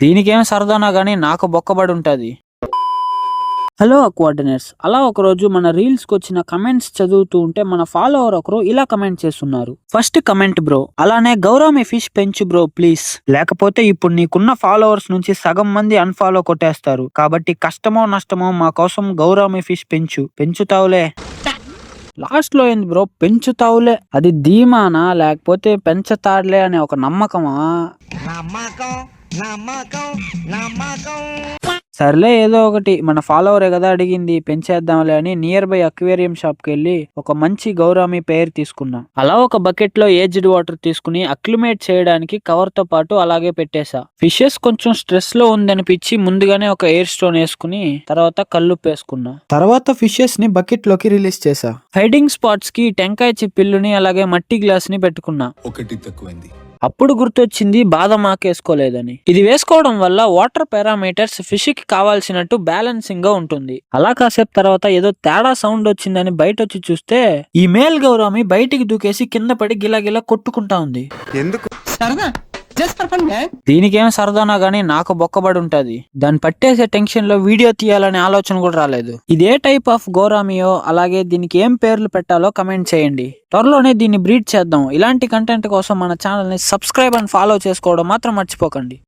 దీనికేం సరదానా గానీ నాకు బొక్కబడి ఉంటది. హలో కోఆర్డినేట్స్, అలా ఒకరోజు మన రీల్స్ కి వచ్చిన కమెంట్స్ చదువుతూ ఉంటే మన ఫాలోవర్ ఒకరు ఇలా కమెంట్ చేస్తున్నారు. ఫస్ట్ కమెంట్ బ్రో, అలానే గౌరామి ఫిష్ పెంచు బ్రో ప్లీజ్, లేకపోతే ఇప్పుడు నీకున్న ఫాలోవర్స్ నుంచి సగం మంది అన్ఫాలో కొట్టేస్తారు. కాబట్టి కష్టమో నష్టమో మా కోసం గౌరామి ఫిష్ పెంచుతావులే. లాస్ట్ లో ఏంది బ్రో పెంచుతావులే, అది ధీమానా లేకపోతే పెంచతాడులే అనే ఒక నమ్మకమా? సర్లే ఏదో ఒకటి, మన ఫాలోవరే కదా అడిగింది, పెంచేద్దాంలే అని నియర్ బై అక్వేరియం షాప్ కి వెళ్ళి ఒక మంచి గౌరామి పేరు తీసుకున్నా. అలా ఒక బకెట్ లో ఏజ్డ్ వాటర్ తీసుకుని అక్లిమేట్ చేయడానికి కవర్ తో పాటు అలాగే పెట్టేశా. ఫిషెస్ కొంచెం స్ట్రెస్ లో ఉందనిపించి ముందుగానే ఒక ఎయిర్ స్టోన్ వేసుకుని తర్వాత కల్లుప్పు వేసుకున్నా. తర్వాత ఫిషెస్ ని బకెట్ లోకి రిలీజ్ చేసా. హైడింగ్ స్పాట్స్ కి టెంకాయ చిప్పిల్లుని అలాగే మట్టి గ్లాస్ ని పెట్టుకున్నా. ఒకటి తక్కువైంది. అప్పుడు గుర్తొచ్చింది బాదం ఆకేసుకోలేదని. ఇది వేసుకోవడం వల్ల వాటర్ పారామీటర్స్ ఫిష్ కి కావాల్సినట్టు బ్యాలెన్సింగ్ గా ఉంటుంది. అలా కాసేపు తర్వాత ఏదో తేడా సౌండ్ వచ్చిందని బయట వచ్చి చూస్తే ఈ మేల్ గౌరామి బయటికి దూకేసి కింద పడి గిలగిలా కొట్టుకుంటా ఉంది. ఎందుకు? దీనికేం సరదానా గానీ నాకు బొక్కబడి ఉంటది. దాన్ని పట్టేసే టెన్షన్ లో వీడియో తీయాలనే ఆలోచన కూడా రాలేదు. ఇదే టైప్ ఆఫ్ గౌరామియో, అలాగే దీనికి ఏం పేర్లు పెట్టాలో కమెంట్ చేయండి. త్వరలోనే దీన్ని బ్రీడ్ చేద్దాం. ఇలాంటి కంటెంట్ కోసం మన ఛానల్ ని సబ్స్క్రైబ్ అండ్ ఫాలో చేసుకోవడం మాత్రం మర్చిపోకండి.